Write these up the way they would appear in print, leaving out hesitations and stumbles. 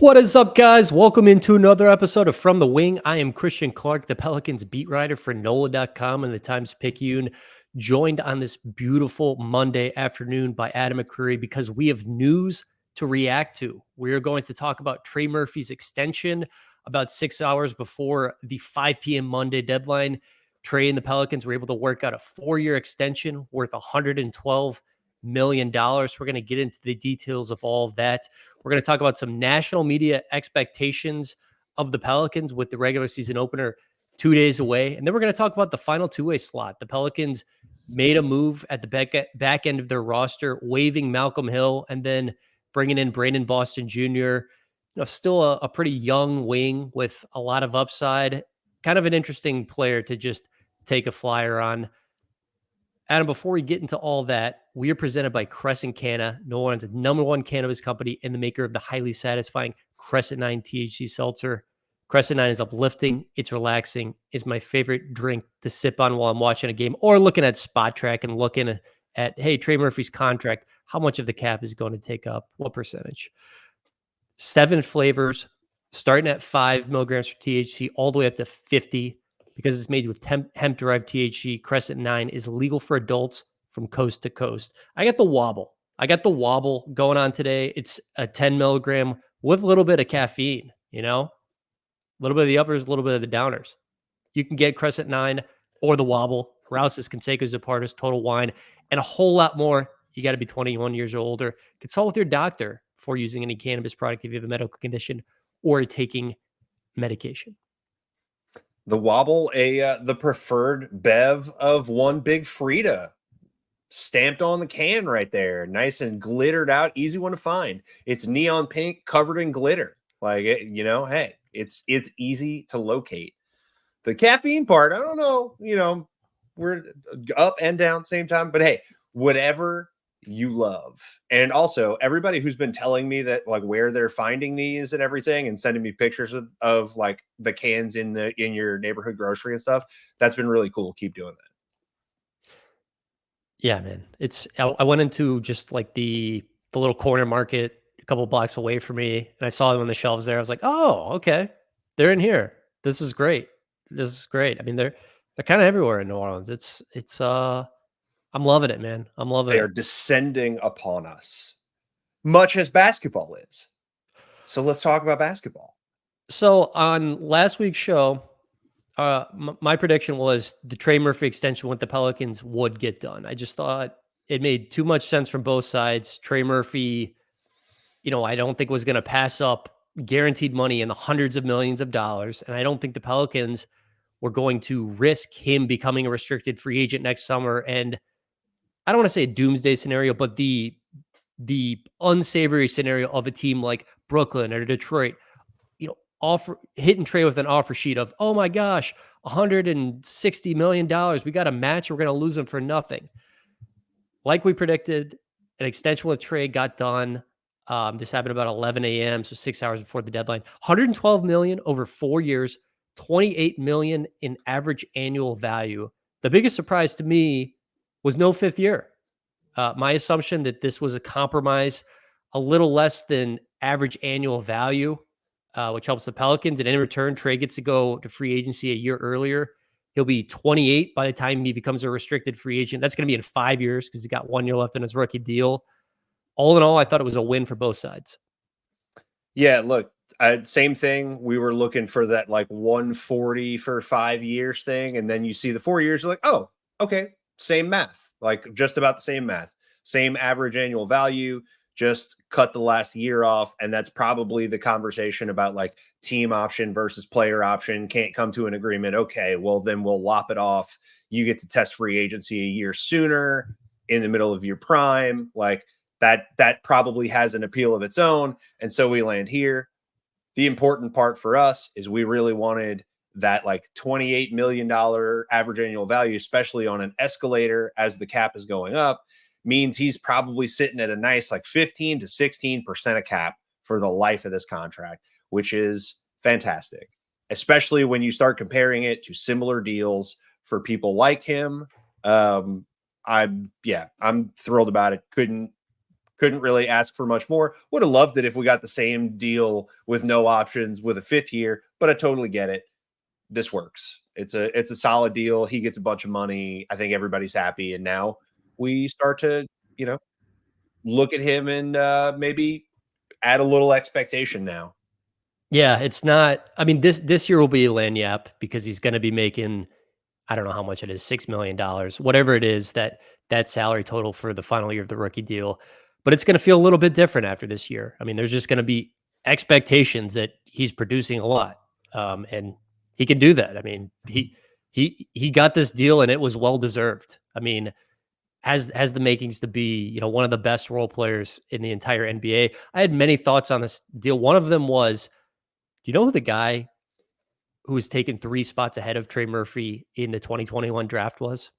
What is up, guys? Welcome into another episode of From the Wing. I am Christian Clark, the Pelicans beat writer for NOLA.com and the Times-Picayune, joined on this beautiful Monday afternoon by Adam McCreary because we have news to react to. We are going to talk about Trey Murphy's extension about 6 hours before the 5 p.m. Monday deadline. Trey and the Pelicans were able to work out a 4-year extension worth $112 million. We're going to get into the details of all of that. We're going to talk about some national media expectations of the Pelicans with the regular season opener 2 days away. And then we're going to talk about the final two-way slot. The Pelicans made a move at the back end of their roster, waiving Malcolm Hill and then bringing in Brandon Boston Jr., still a pretty young wing with a lot of upside. Kind of an interesting player to just take a flyer on. Adam, before we get into all that, we are presented by Crescent Canna, New Orleans' #1 cannabis company and the maker of the highly satisfying Crescent 9 THC seltzer. Crescent 9 is uplifting. It's relaxing. It's my favorite drink to sip on while I'm watching a game or looking at Spot Track and looking at, hey, Trey Murphy's contract. How much of the cap is going to take up? What percentage? 7 flavors, starting at 5 milligrams for THC, all the way up to 50. Because it's made with hemp-derived THC, Crescent 9 is legal for adults from coast to coast. I got the wobble going on today. It's a 10 milligram with a little bit of caffeine, a little bit of the uppers, a little bit of the downers. You can get Crescent 9 or the wobble, Rouse's, Canseco's, Zapartas, Total Wine, and a whole lot more. You got to be 21 years or older. Consult with your doctor before using any cannabis product if you have a medical condition or taking medication. The wobble, the preferred bev of one Big Frida, stamped on the can right there, nice and glittered out, easy one to find. It's neon pink, covered in glitter. Hey, it's easy to locate. The caffeine part, I don't know, we're up and down same time, but hey, whatever you love. And also everybody who's been telling me that like where they're finding these and everything and sending me pictures of like the cans in your neighborhood grocery and stuff, that's been really cool. Keep doing that. Yeah, man. I went into just like the little corner market a couple blocks away from me and I saw them on the shelves there. I was like, oh, okay. They're in here. This is great. I mean, they're kind of everywhere in New Orleans. I'm loving it, man. I'm loving it. They are descending upon us, much as basketball is. So let's talk about basketball. So on last week's show, my prediction was the Trey Murphy extension with the Pelicans would get done. I just thought it made too much sense from both sides. Trey Murphy, I don't think was going to pass up guaranteed money in the hundreds of millions of dollars. And I don't think the Pelicans were going to risk him becoming a restricted free agent next summer. And I don't want to say a doomsday scenario, but the unsavory scenario of a team like Brooklyn or Detroit, hitting Trey with an offer sheet of, oh my gosh, $160 million. We got a match. We're going to lose him for nothing. Like we predicted, an extension with Trey got done. This happened about 11 a.m., so 6 hours before the deadline. $112 million over 4 years, $28 million in average annual value. The biggest surprise to me was no 5th year. My assumption that this was a compromise, a little less than average annual value, which helps the Pelicans. And in return, Trey gets to go to free agency a year earlier. He'll be 28 by the time he becomes a restricted free agent. That's going to be in 5 years because he's got 1 year left in his rookie deal. All in all, I thought it was a win for both sides. Yeah, look, same thing. We were looking for that like 140 for 5 years thing. And then you see the 4 years, you're like, oh, okay, same math, like just about the same math, same average annual value, just cut the last year off. And that's probably the conversation about like team option versus player option. Can't come to an agreement. Okay, well, then we'll lop it off. You get to test free agency a year sooner in the middle of your prime. Like that probably has an appeal of its own. And so we land here. The important part for us is we really wanted that like $28 million average annual value, especially on an escalator as the cap is going up, means he's probably sitting at a nice like 15 to 16% of cap for the life of this contract, which is fantastic, especially when you start comparing it to similar deals for people like him. I'm thrilled about it. Couldn't really ask for much more. Would have loved it if we got the same deal with no options with a 5th year, but I totally get it. This works. It's a solid deal. He gets a bunch of money. I think everybody's happy, and now we start to, you know, look at him and maybe add a little expectation now. Yeah, it's not. I mean, this year will be a lagniappe because he's going to be making, I don't know how much it is, $6 million, whatever it is, that salary total for the final year of the rookie deal. But it's going to feel a little bit different after this year. I mean, there's just going to be expectations that he's producing a lot, and he can do that. I mean, he got this deal and it was well deserved. I mean, has the makings to be, one of the best role players in the entire NBA. I had many thoughts on this deal. One of them was, do you know who the guy who was taken 3 spots ahead of Trey Murphy in the 2021 draft was?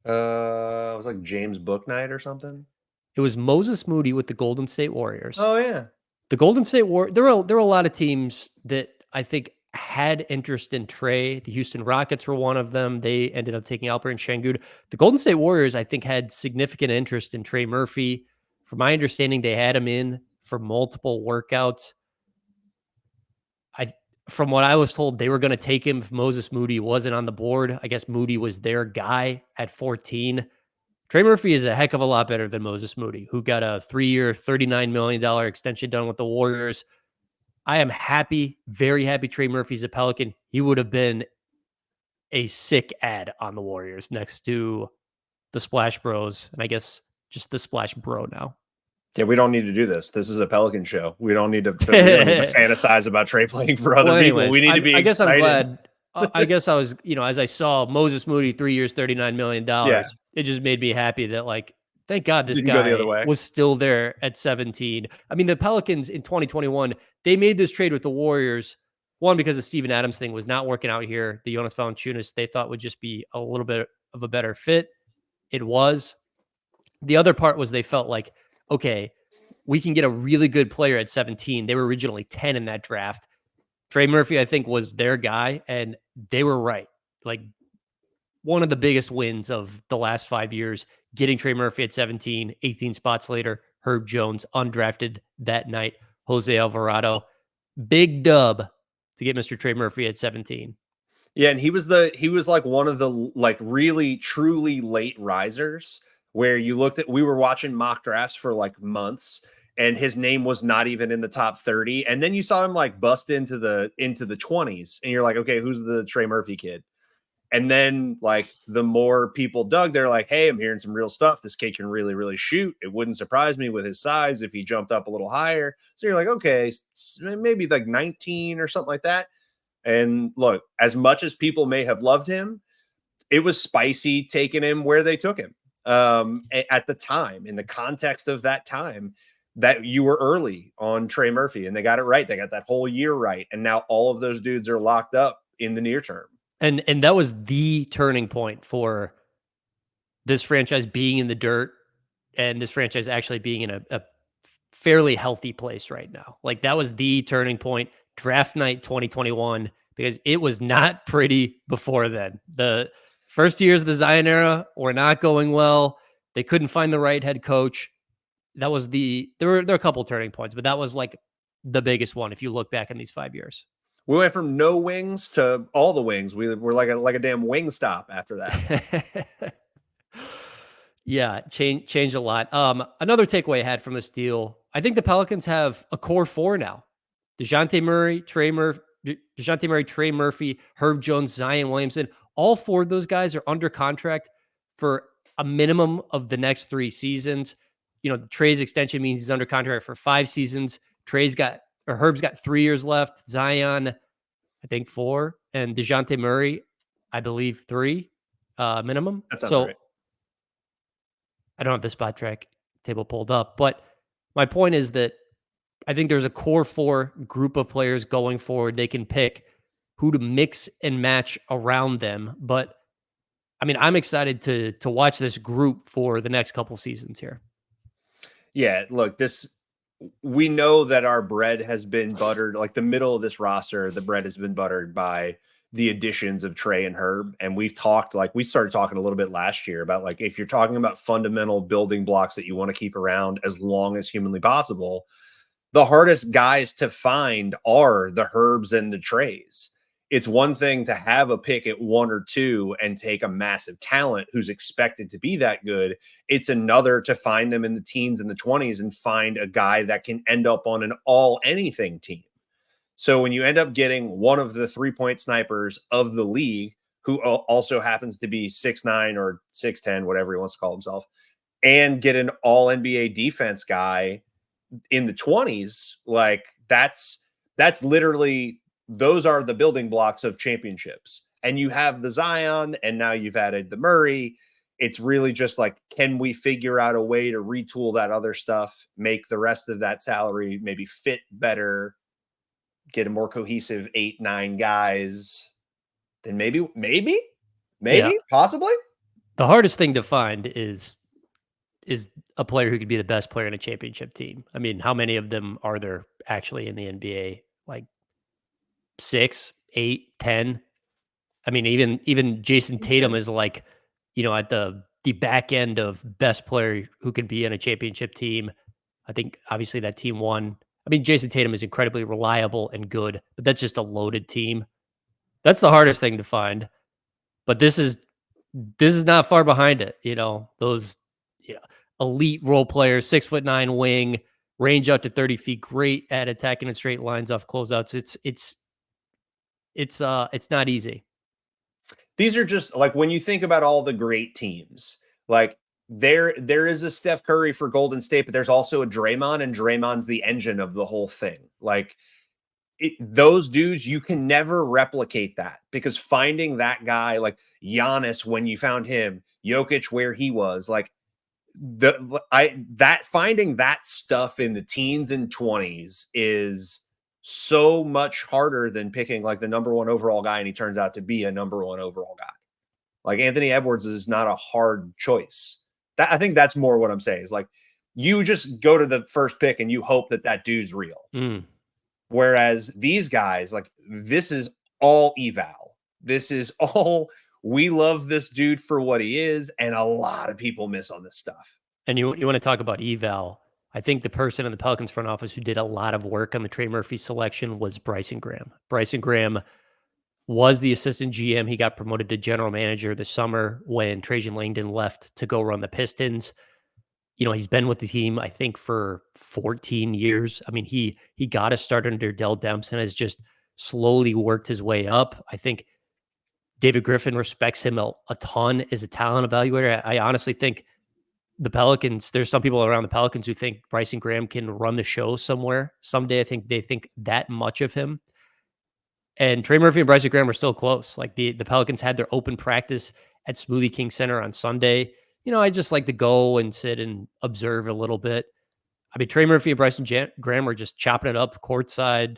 It was like James Booknight or something. It was Moses Moody with the Golden State Warriors. Oh yeah. The Golden State there were a lot of teams that I think had interest in Trey. The Houston Rockets were one of them. They ended up taking Alperen Şengün. The Golden State Warriors, I think, had significant interest in Trey Murphy. From my understanding, they had him in for multiple workouts. From what I was told, they were going to take him if Moses Moody wasn't on the board. I guess Moody was their guy at 14. Trey Murphy is a heck of a lot better than Moses Moody, who got a 3-year, $39 million extension done with the Warriors. I am happy, very happy Trey Murphy's a Pelican. He would have been a sick ad on the Warriors next to the Splash Bros, and I guess just the Splash Bro now. Yeah, we don't need to do this. This is a Pelican show. We don't need to fantasize about Trey playing for other people. We need to be I guess excited. I'm glad. I guess I was, as I saw Moses Moody, 3 years, $39 million, Yeah. it just made me happy that, like, thank God this Didn't go the guy other way. was still there at 17. I mean, the Pelicans in 2021, they made this trade with the Warriors, one, because the Steven Adams thing was not working out here. The Jonas Valanciunas they thought would just be a little bit of a better fit. It was. The other part was they felt like, okay, we can get a really good player at 17. They were originally 10 in that draft. Trey Murphy, I think, was their guy, and they were right. Like, one of the biggest wins of the last 5 years, getting Trey Murphy at 17, 18 spots later, Herb Jones undrafted that night, Jose Alvarado. Big dub to get Mr. Trey Murphy at 17. Yeah, and he was like one of the like really truly late risers where we were watching mock drafts for like months and his name was not even in the top 30, and then you saw him like bust into the 20s and you're like, okay, who's the Trey Murphy kid? And then like the more people dug, they're like, hey, I'm hearing some real stuff. This kid can really, really shoot. It wouldn't surprise me with his size if he jumped up a little higher. So you're like, okay, maybe like 19 or something like that. And look, as much as people may have loved him, it was spicy taking him where they took him at the time, in the context of that time, that you were early on Trey Murphy and they got it right. They got that whole year right. And now all of those dudes are locked up in the near term. And that was the turning point for this franchise being in the dirt and this franchise actually being in a fairly healthy place right now. Like, that was the turning point, draft night 2021, because it was not pretty before then. The first years of the Zion era were not going well. They couldn't find the right head coach. That was there were a couple turning points, but that was like the biggest one if you look back in these 5 years. We went from no wings to all the wings. We were like a damn wing stop after that. Yeah, changed a lot. Another takeaway I had from this deal, I think the Pelicans have a core 4 now. DeJounte Murray, Trey Murphy, Herb Jones, Zion Williamson. All 4 of those guys are under contract for a minimum of the next 3 seasons. Trey's extension means he's under contract for 5 seasons. Herb's got 3 years left. Zion, I think 4, and DeJounte Murray, I believe 3 minimum. That sounds right. I don't have the spot track table pulled up, but my point is that I think there's a core 4 group of players going forward. They can pick who to mix and match around them. But I mean, I'm excited to watch this group for the next couple seasons here. Yeah, look, we know that our bread has been buttered, like the middle of this roster, the bread has been buttered by the additions of Trey and Herb. And we started talking a little bit last year about like, if you're talking about fundamental building blocks that you want to keep around as long as humanly possible, the hardest guys to find are the Herbs and the Treys. It's one thing to have a pick at 1 or 2 and take a massive talent who's expected to be that good. It's another to find them in the teens and the 20s and find a guy that can end up on an all anything team. So when you end up getting one of the 3-point snipers of the league, who also happens to be 6'9" or 6'10", whatever he wants to call himself, and get an all NBA defense guy in the 20s, like that's literally, those are the building blocks of championships. And you have the Zion, and now you've added the Murray. It's really just like, can we figure out a way to retool that other stuff, make the rest of that salary maybe fit better, get a more cohesive 8-9 guys, then maybe Yeah. possibly. The hardest thing to find is a player who could be the best player in a championship team. I mean, how many of them are there actually in the NBA? Like 6, 8, 10? I mean, even Jason Tatum is like, at the back end of best player who could be in a championship team. I think obviously that team won. I mean, Jason Tatum is incredibly reliable and good, but that's just a loaded team. That's the hardest thing to find. But this is not far behind it. Those elite role players, 6'9" wing, range out to 30 feet, great at attacking in straight lines off closeouts. It's not easy. These are just like, when you think about all the great teams, like there is a Steph Curry for Golden State, but there's also a Draymond, and Draymond's the engine of the whole thing. Like those dudes, you can never replicate that, because finding that guy like Giannis, when you found him, Jokic where he was, like finding that stuff in the teens and 20s is so much harder than picking like the number 1 overall guy, and he turns out to be a number 1 overall guy. Like Anthony Edwards is not a hard choice. I think that's more what I'm saying, is like, you just go to the first pick and you hope that dude's real. Whereas these guys, like, this is all eval. This is all, we love this dude for what he is, and a lot of people miss on this stuff. And you want to talk about eval? I think the person in the Pelicans front office who did a lot of work on the Trey Murphy selection was Bryson Graham. Bryson Graham was the assistant GM. He got promoted to general manager this summer when Trajan Langdon left to go run the Pistons. He's been with the team, I think, for 14 years. I mean, he got a start under Dell Demps and has just slowly worked his way up. I think David Griffin respects him a ton as a talent evaluator. I honestly think the Pelicans, there's some people around the Pelicans who think Bryson Graham can run the show somewhere someday. I think they think that much of him. And Trey Murphy and Bryson Graham are still close. Like the Pelicans had their open practice at Smoothie King Center on Sunday. I just like to go and sit and observe a little bit. I mean, Trey Murphy and Bryson Graham were just chopping it up courtside.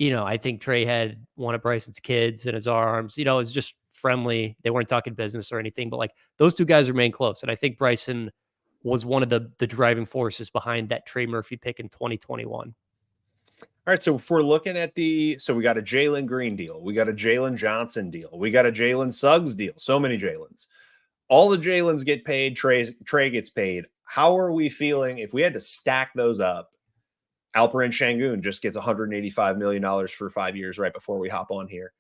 I think Trey had one of Bryson's kids in his arms. It was just friendly. They weren't talking business or anything, but like those two guys remain close. And I think Bryson was one of the driving forces behind that Trey Murphy pick in 2021. All right, so if we're looking at so we got a Jalen Green deal, we got a Jalen Johnson deal, we got a Jalen Suggs deal, so many Jalens. All the Jalens get paid, Trey gets paid. How are we feeling if we had to stack those up? Alperen Şengün just gets $185 million for 5 years right before we hop on here.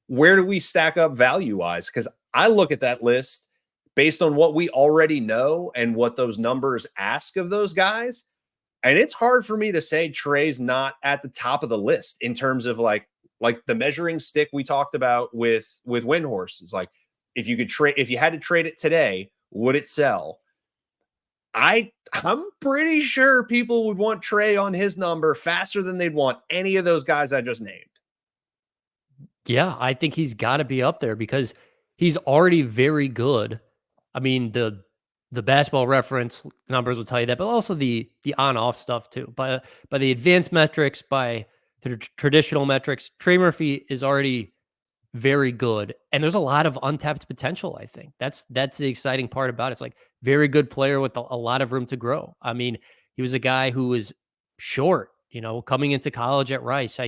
Where do we stack up value-wise? Because I look at that list based on what we already know and what those numbers ask of those guys. And it's hard for me to say Trey's not at the top of the list in terms of like the measuring stick we talked about with Windhorse. It's like, if you had to trade it today, would it sell? I'm pretty sure people would want Trey on his number faster than they'd want any of those guys I just named. Yeah, I think he's got to be up there because he's already very good. I mean, the basketball reference numbers will tell you that, but also the on-off stuff too. By the advanced metrics, by the traditional metrics, Trey Murphy is already very good, and there's a lot of untapped potential. I think that's the exciting part about it. It's like very good player with a lot of room to grow. I mean, he was a guy who was short, coming into college at Rice.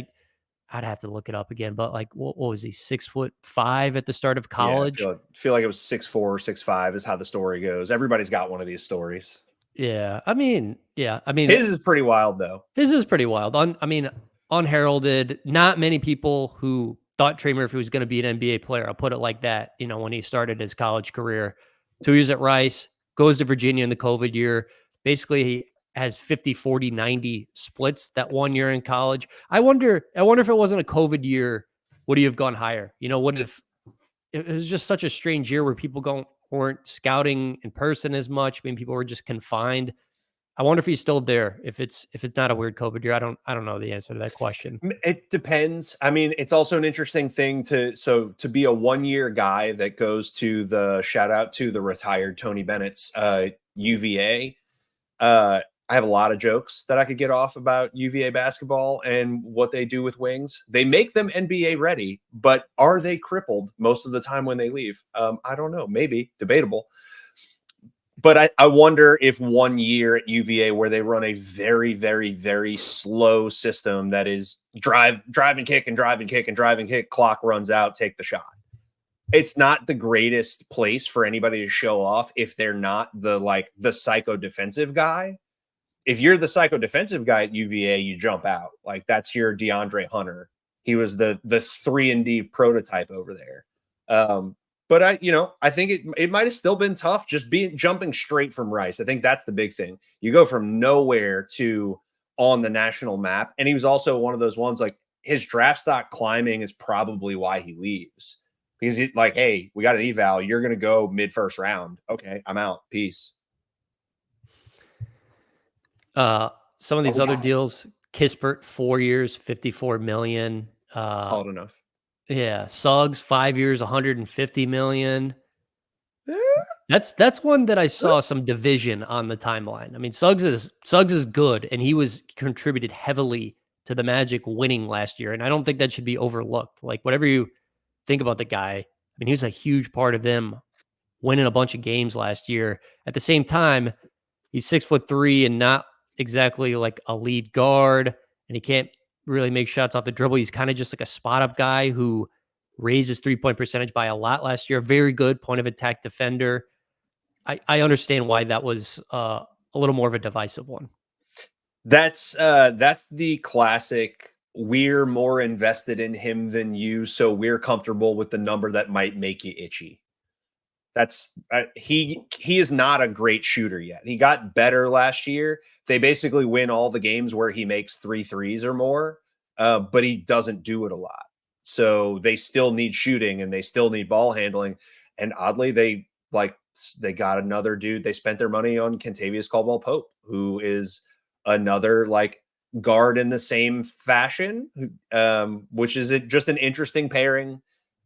I'd have to look it up again, but like, what was he, 6'5" at the start of Yeah, I college? feel like it was 6'4", 6'5" is how the story goes. Everybody's got one of these stories. Yeah, I mean, His is pretty wild though. his is pretty wild. Unheralded. Not many people who thought Trey Murphy was going to be an NBA player. I'll put it like that. When he started his college career, 2 years at Rice, goes to Virginia in the COVID year. Basically, he has 50, 40, 90 splits that 1 year in college. I wonder if it wasn't a COVID year, would he have gone higher? What if it was just such a strange year where people weren't scouting in person as much? I mean, people were just confined. I wonder if he's still there. If it's not a weird COVID year, I don't know the answer to that question. It depends. I mean, it's also an interesting thing to be a 1 year guy that goes to the shout out to the retired Tony Bennett's UVA. I have a lot of jokes that I could get off about UVA basketball and what they do with wings. They make them NBA ready, but are they crippled most of the time when they leave? I don't know. Maybe debatable. But I wonder if 1 year at UVA where they run a very, very, very slow system that is drive and kick and drive and kick and drive and kick, clock runs out, take the shot. It's not the greatest place for anybody to show off if they're not the psycho defensive guy. If you're the psycho defensive guy at UVA, you jump out. Like that's your DeAndre Hunter. He was the 3-and-D prototype over there. But I think it might have still been tough just jumping straight from Rice. I think that's the big thing. You go from nowhere to on the national map. And he was also one of those ones like his draft stock climbing is probably why he leaves. Because he's like, hey, we got an eval. You're going to go mid-first round. Okay, I'm out. Peace. Some of these other deals, Kispert, 4 years, 54 million. Solid enough. Yeah, Suggs, 5 years, 150 million. Eh, That's one that I saw some division on the timeline. I mean, Suggs is good, and he contributed heavily to the Magic winning last year, and I don't think that should be overlooked. Like whatever you think about the guy, I mean, he was a huge part of them winning a bunch of games last year. At the same time, he's 6'3" and not exactly like a lead guard, and he can't really make shots off the dribble. He's kind of just like a spot up guy who raised his 3-point percentage by a lot last year. Very good point of attack defender. I understand why that was a little more of a divisive one. That's the classic. We're more invested in him than you, so we're comfortable with the number that might make you itchy. That's he is not a great shooter yet. He got better last year. They basically win all the games where he makes 3 threes or more, but he doesn't do it a lot. So they still need shooting and they still need ball handling. And oddly, they got another dude. They spent their money on Kentavious Caldwell Pope, who is another like guard in the same fashion, which is just an interesting pairing.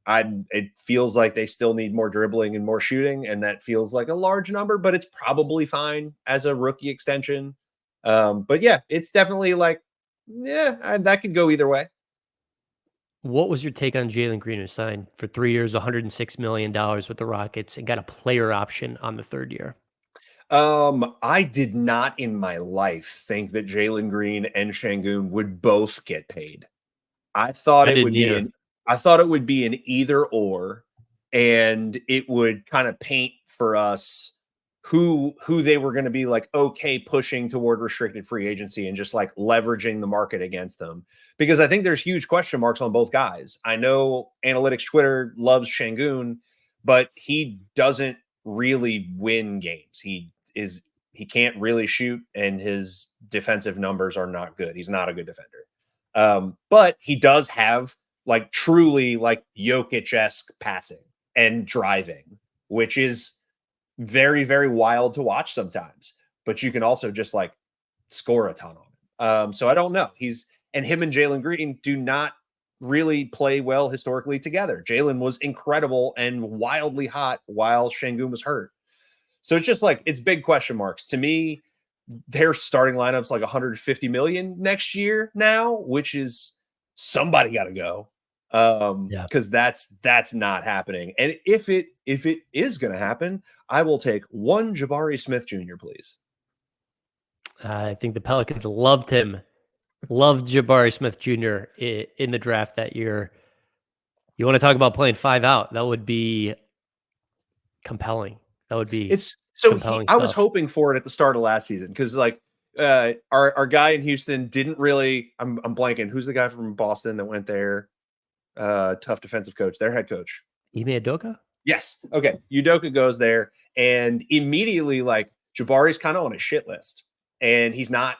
It feels like they still need more dribbling and more shooting, and that feels like a large number, but it's probably fine as a rookie extension. But yeah, it's definitely like, yeah, that could go either way. What was your take on Jalen Green, who signed for 3 years, $106 million with the Rockets and got a player option on the third year? I did not in my life think that Jalen Green and Shangoon would both get paid. I thought I it didn't would be either. an I thought it would be an either or, and it would kind of paint for us who they were going to be like okay pushing toward restricted free agency and just like leveraging the market against them. Because I think there's huge question marks on both guys. I know analytics Twitter loves Shangoon, but he doesn't really win games. He can't really shoot, and his defensive numbers are not good. He's not a good defender. But he does have like truly like Jokic-esque passing and driving, which is very, very wild to watch sometimes. But you can also just like score a ton on him. So I don't know. Him and Jalen Green do not really play well historically together. Jalen was incredible and wildly hot while Shangoon was hurt. So it's just like it's big question marks. To me, their starting lineup's like 150 million next year now, which is somebody got to go. Yeah. Because that's not happening. And if it is going to happen, I will take one Jabari Smith Jr., please. I think the Pelicans loved him Loved Jabari Smith Jr. In the draft that year. You want to talk about playing 5 out? That would be compelling. That would be It's so compelling I was stuff. hoping for it at the start of last season because like our guy in Houston didn't really. I'm blanking. Who's the guy from Boston that went there? Tough defensive coach, their head coach. Ime Adoka? Yes. Okay. Udoka goes there and immediately like Jabari's kind of on a shit list. And he's not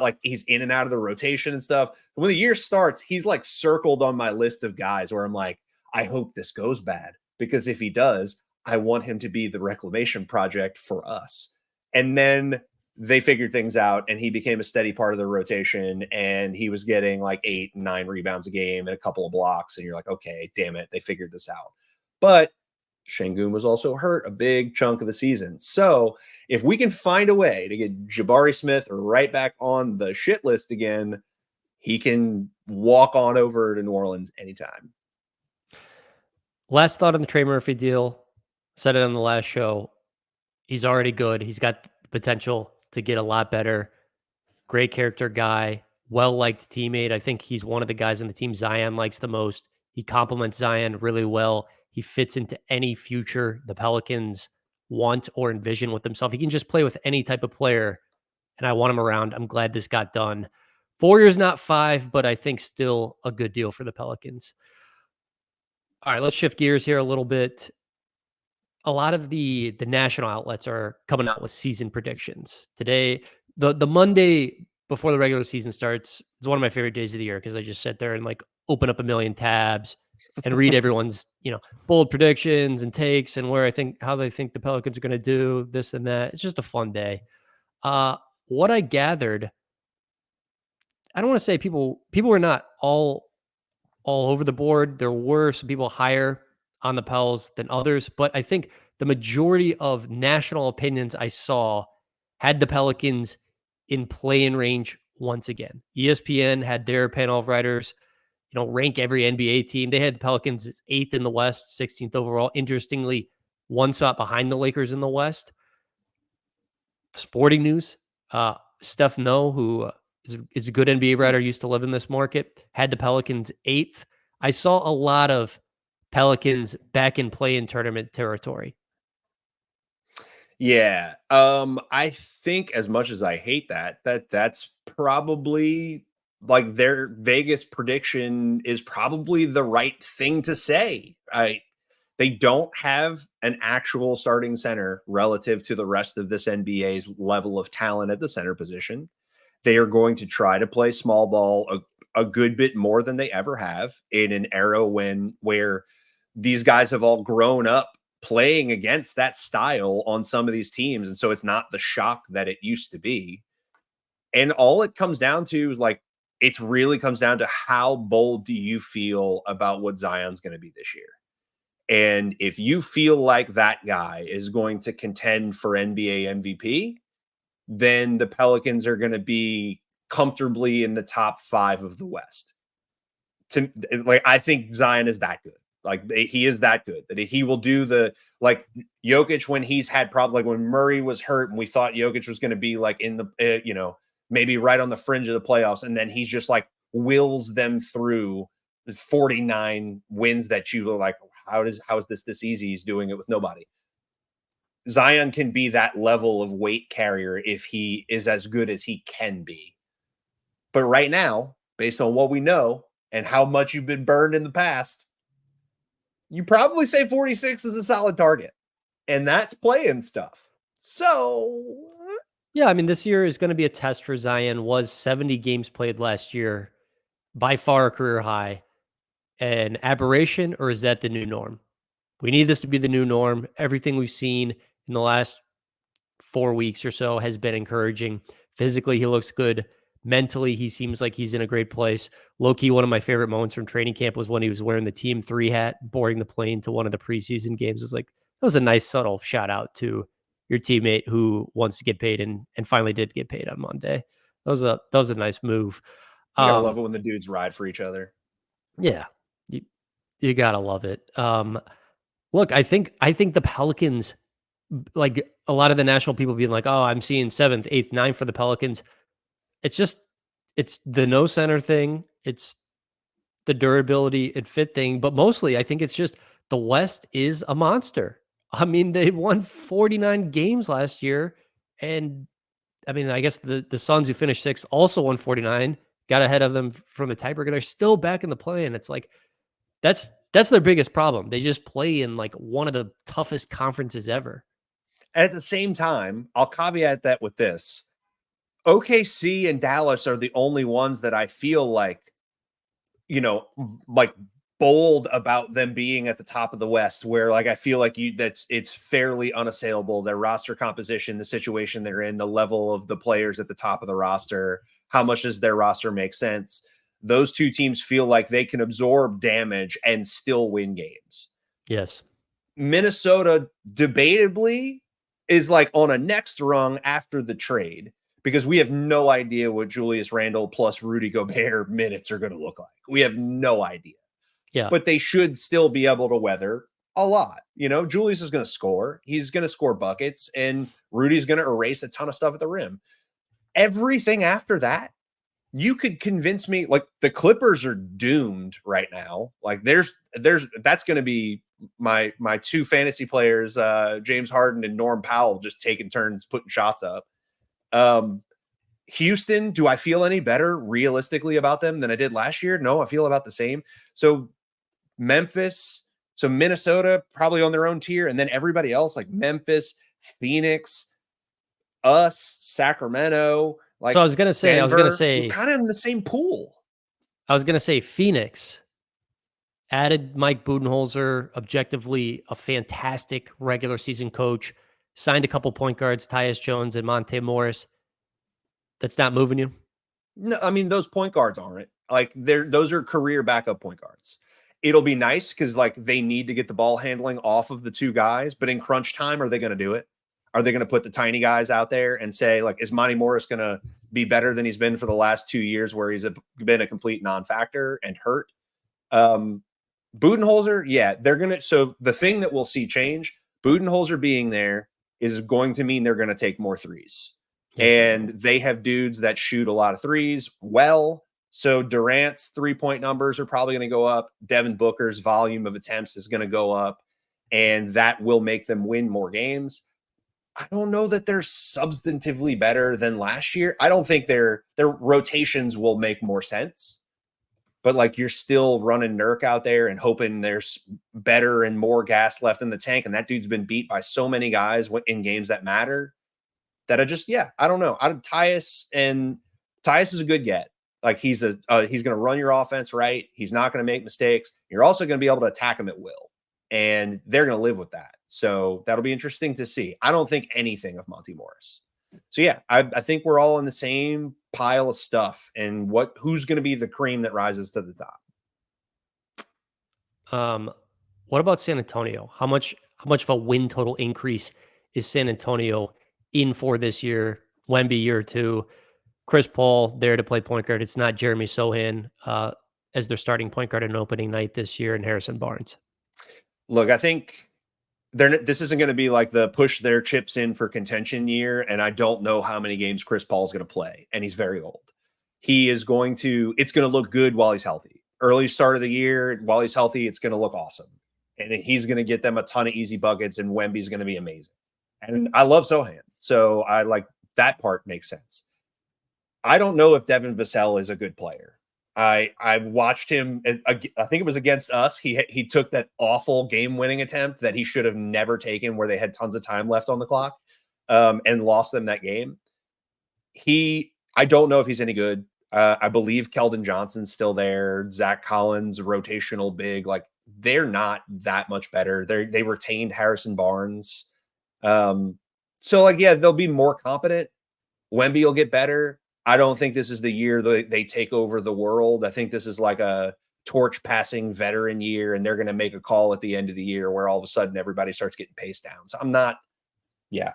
like he's in and out of the rotation and stuff. When the year starts, he's like circled on my list of guys where I'm like, I hope this goes bad. Because if he does, I want him to be the reclamation project for us. And then they figured things out and he became a steady part of the rotation and he was getting like 8 and 9 rebounds a game and a couple of blocks. And you're like, okay, damn it, they figured this out. But Şengün was also hurt a big chunk of the season. So if we can find a way to get Jabari Smith right back on the shit list again, he can walk on over to New Orleans anytime. Last thought on the Trey Murphy deal. Said it on the last show. He's already good. He's got the potential to get a lot better. Great character guy, well-liked teammate. I think he's one of the guys on the team Zion likes the most. He complements Zion really well. He fits into any future the Pelicans want or envision with themselves. He can just play with any type of player, and I want him around. I'm glad this got done. 4 years, not 5, but I think still a good deal for the Pelicans. All right, let's shift gears here a little bit. A lot of the national outlets are coming out with season predictions. Today, the Monday before the regular season starts, it's one of my favorite days of the year because I just sit there and like open up a million tabs and read everyone's, bold predictions and takes and how they think the Pelicans are going to do this and that. It's just a fun day. What I gathered, I don't want to say people were not all over the board. There were some people higher on the Pels than others, but I think the majority of national opinions I saw had the Pelicans in play-in range once again. ESPN had their panel of writers, rank every NBA team. They had the Pelicans 8th in the West, 16th overall. Interestingly, one spot behind the Lakers in the West. Sporting news, Steph No, who is a good NBA writer, used to live in this market, had the Pelicans 8th. I saw a lot of Pelicans back in play-in tournament territory. Yeah. I think as much as I hate that's probably like their Vegas prediction is probably the right thing to say. They don't have an actual starting center relative to the rest of this NBA's level of talent at the center position. They are going to try to play small ball a good bit more than they ever have in an era where these guys have all grown up playing against that style on some of these teams. And so it's not the shock that it used to be. And all it comes down to is like, it really comes down to how bold do you feel about what Zion's going to be this year? And if you feel like that guy is going to contend for NBA MVP, then the Pelicans are going to be comfortably in the top 5 of the West. I think Zion is that good. Like he is that good that he will do the like Jokic when he's had problems, like when Murray was hurt and we thought Jokic was going to be like in the maybe right on the fringe of the playoffs, and then he's just like wills them through 49 wins that you were like, how is this easy? He's doing it with nobody. Zion can be that level of weight carrier if he is as good as he can be. But right now, based on what we know and how much you've been burned in the past, you probably say 46 is a solid target. And that's playing stuff. So, yeah, I mean, this year is going to be a test for Zion. Was 70 games played last year, by far a career high. An aberration, or is that the new norm? We need this to be the new norm. Everything we've seen in the last 4 weeks or so has been encouraging. Physically, he looks good. Mentally, he seems like he's in a great place. Low-key, one of my favorite moments from training camp was when he was wearing the Team 3 hat, boarding the plane to one of the preseason games. It's like, that was a nice, subtle shout out to your teammate who wants to get paid and finally did get paid on Monday. That was a nice move. you gotta love it when the dudes ride for each other. Yeah, you gotta love it. Look, I think the Pelicans, like a lot of the national people being like, oh, I'm seeing 7th, 8th, 9th for the Pelicans. It's just It's the no center thing. It's the durability and fit thing, but mostly I think it's just the West is a monster. I mean, they won 49 games last year, and I mean, I guess the Suns who finished sixth also won 49, got ahead of them from the tiebreaker. They're still back in the play, and it's like that's their biggest problem. They just play in like one of the toughest conferences ever. At the same time, I'll caveat that with this. OKC and Dallas are the only ones that I feel like, like bold about them being at the top of the West, where like I feel like that's it's fairly unassailable. Their roster composition, the situation they're in, the level of the players at the top of the roster, how much does their roster make sense? Those two teams feel like they can absorb damage and still win games. Yes. Minnesota debatably is like on a next rung after the trade because we have no idea what Julius Randle plus Rudy Gobert minutes are going to look like. We have no idea. Yeah. But they should still be able to weather a lot. Julius is going to score. He's going to score buckets, and Rudy's going to erase a ton of stuff at the rim. Everything after that, you could convince me like the Clippers are doomed right now. Like there's that's going to be my two fantasy players, James Harden and Norm Powell, just taking turns putting shots up. Houston, do I feel any better realistically about them than I did last year? No, I feel about the same. So Memphis, so Minnesota probably on their own tier, and then everybody else like Memphis, Phoenix, us, Sacramento, So like Denver, we're kind of in the same pool. I was gonna say Phoenix added Mike Budenholzer, objectively a fantastic regular season coach, signed a couple point guards, Tyus Jones and Monte Morris. That's not moving you? No, I mean, those point guards aren't. Like those are career backup point guards. It'll be nice because like they need to get the ball handling off of the two guys, but in crunch time, are they going to do it? Are they going to put the tiny guys out there and say, like, is Monty Morris going to be better than he's been for the last 2 years where he's been a complete non-factor and hurt? Budenholzer, yeah, they're going to. So the thing that we'll see change, Budenholzer being there is going to mean they're going to take more threes. Yes. And they have dudes that shoot a lot of threes well. So Durant's 3-point numbers are probably going to go up. Devin Booker's volume of attempts is going to go up. And that will make them win more games. I don't know that they're substantively better than last year. I don't think their rotations will make more sense. But like you're still running Nurk out there and hoping there's better and more gas left in the tank. And that dude's been beat by so many guys in games that matter that I don't know. Tyus is a good get. Like he's going to run your offense right. He's not going to make mistakes. You're also going to be able to attack him at will. And they're going to live with that. So that'll be interesting to see. I don't think anything of Monty Morris. So yeah, I think we're all in the same pile of stuff. And who's going to be the cream that rises to the top? What about San Antonio? How much of a win total increase is San Antonio in for this year? Wemby year 2, Chris Paul there to play point guard. It's not Jeremy Sohan as their starting point guard in opening night this year, and Harrison Barnes. Look, I think this isn't going to be like the push their chips in for contention year. And I don't know how many games Chris Paul's going to play. And he's very old. It's going to look good while he's healthy. Early start of the year, while he's healthy, it's going to look awesome. And he's going to get them a ton of easy buckets, and Wemby's going to be amazing. And I love Sohan. So I like that part makes sense. I don't know if Devin Vassell is a good player. I watched him. I think it was against us. He took that awful game-winning attempt that he should have never taken, where they had tons of time left on the clock, and lost them that game. I don't know if he's any good. I believe Keldon Johnson's still there. Zach Collins, rotational big. Like they're not that much better. They retained Harrison Barnes. So like yeah, they'll be more competent. Wemby will get better. I don't think this is the year they take over the world. I think this is like a torch passing veteran year, and they're going to make a call at the end of the year where all of a sudden everybody starts getting paced down. So I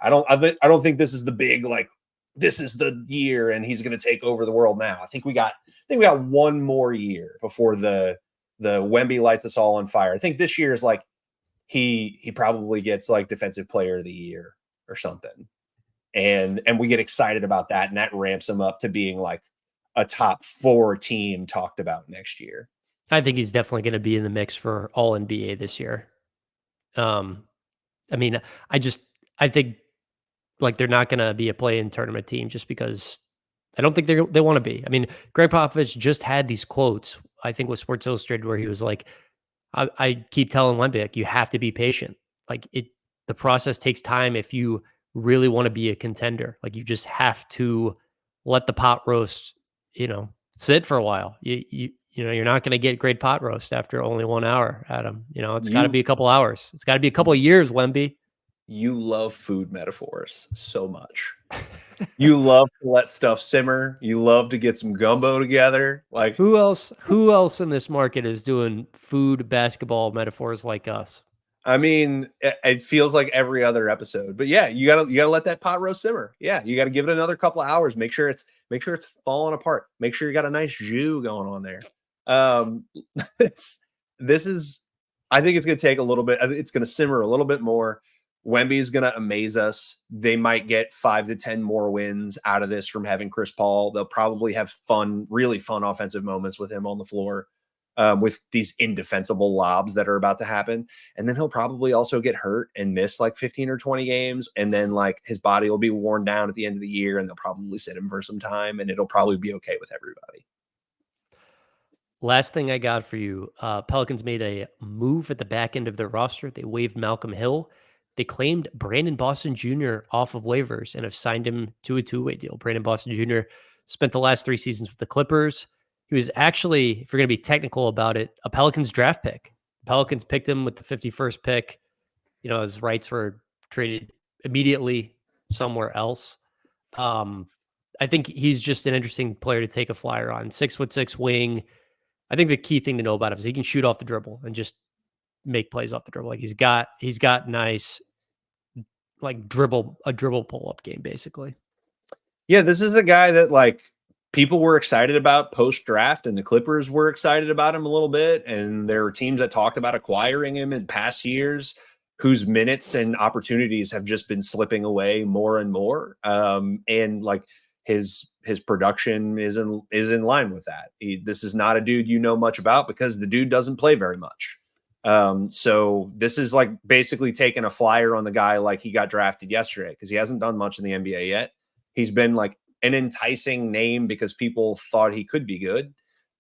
don't think this is the big, like, this is the year and he's going to take over the world now. I think we got one more year before the Wemby lights us all on fire. I think this year is like, he probably gets like defensive player of the year or something. And we get excited about that, and that ramps him up to being like a top 4 team talked about next year. I think he's definitely going to be in the mix for all NBA this year. I mean, I think like they're not going to be a play-in tournament team just because I don't think they want to be. I mean, Greg Popovich just had these quotes, I think with Sports Illustrated, where he was like, I keep telling Wemby, like, you have to be patient. Like the process takes time if you really want to be a contender. Like you just have to let the pot roast, sit for a while. You're not going to get great pot roast after only 1 hour, Adam. It's got to be You a couple hours. It's got to be a couple of years, Wemby. you love food metaphors so much. You love to let stuff simmer. You love to get some gumbo together. Like, Who else in this market is doing food basketball metaphors like us? I mean, it feels like every other episode. But yeah, you gotta let that pot roast simmer. Yeah, you gotta give it another couple of hours. Make sure it's falling apart. Make sure you got a nice jus going on there. Um, it's this is. I think it's gonna take a little bit. It's gonna simmer a little bit more. Wemby's gonna amaze us. They might get 5 to 10 more wins out of this from having Chris Paul. They'll probably have fun, really fun offensive moments with him on the floor, with these indefensible lobs that are about to happen. And then he'll probably also get hurt and miss like 15 or 20 games. And then like his body will be worn down at the end of the year and they'll probably sit him for some time and it'll probably be okay with everybody. Last thing I got for you, Pelicans made a move at the back end of their roster. They waived Malcolm Hill. They claimed Brandon Boston Jr. off of waivers and have signed him to a two-way deal. Brandon Boston Jr. spent the last 3 seasons with the Clippers. He was actually, if you're going to be technical about it, a Pelicans draft pick. The Pelicans picked him with the 51st pick. His rights were traded immediately somewhere else. I think he's just an interesting player to take a flyer on. 6'6" wing. I think the key thing to know about him is he can shoot off the dribble and just make plays off the dribble. Like he's got nice like a dribble pull up game basically. Yeah, this is a guy that like people were excited about post draft, and the Clippers were excited about him a little bit. And there were teams that talked about acquiring him in past years, whose minutes and opportunities have just been slipping away more and more. And like his production is in line with that. This is not a dude you know much about because the dude doesn't play very much. So this is like basically taking a flyer on the guy like he got drafted yesterday because he hasn't done much in the NBA yet. He's been like an enticing name because people thought he could be good.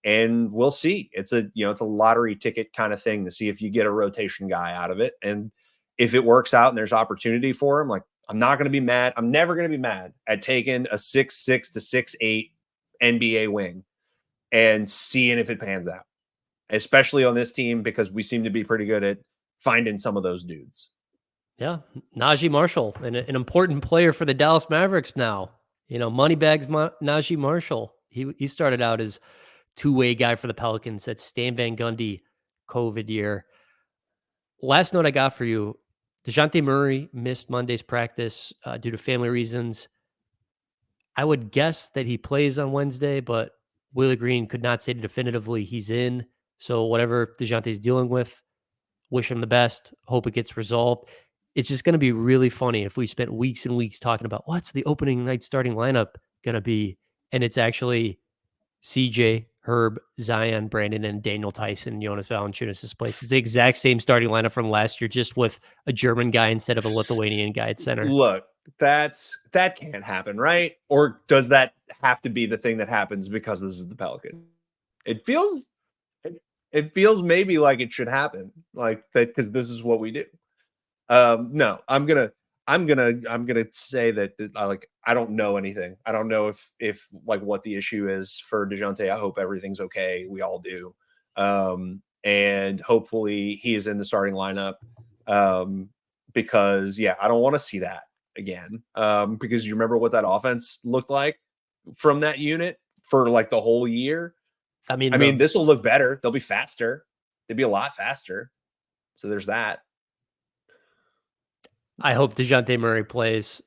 And we'll see. It's a lottery ticket kind of thing to see if you get a rotation guy out of it. And if it works out and there's opportunity for him, like I'm not going to be mad. I'm never going to be mad at taking a 6'6" to 6'8" NBA wing and seeing if it pans out, especially on this team because we seem to be pretty good at finding some of those dudes. Yeah, Najee Marshall, an important player for the Dallas Mavericks now. Moneybags Najee Marshall. He started out as two-way guy for the Pelicans. That's Stan Van Gundy COVID year. Last note I got for you, DeJounte Murray missed Monday's practice due to family reasons. I would guess that he plays on Wednesday, but Willie Green could not say definitively he's in. So whatever DeJounte's dealing with, wish him the best. Hope it gets resolved. It's just going to be really funny if we spent weeks and weeks talking about what's the opening night starting lineup going to be. And it's actually CJ, Herb, Zion, Brandon, and Daniel Tyson, Jonas Valanciunas' place. It's the exact same starting lineup from last year, just with a German guy instead of a Lithuanian guy at center. Look, that can't happen, right? Or does that have to be the thing that happens because this is the Pelican? It feels maybe like it should happen, like that because this is what we do. No, I'm gonna say that I don't know anything. I don't know if like what the issue is for DeJounte. I hope everything's okay. We all do. And hopefully he is in the starting lineup. Because yeah, I don't want to see that again. Because you remember what that offense looked like from that unit for like the whole year. I mean, this will look better. They'll be faster. They'll be a lot faster. So there's that. I hope DeJounte Murray plays.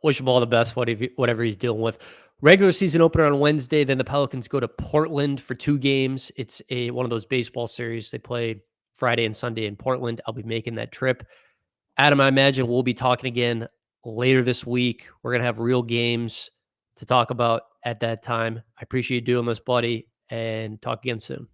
Wish him all the best, whatever he's dealing with. Regular season opener on Wednesday. Then the Pelicans go to Portland for 2 games. It's one of those baseball series. They play Friday and Sunday in Portland. I'll be making that trip. Adam, I imagine we'll be talking again later this week. We're going to have real games to talk about at that time. I appreciate you doing this, buddy, and talk again soon.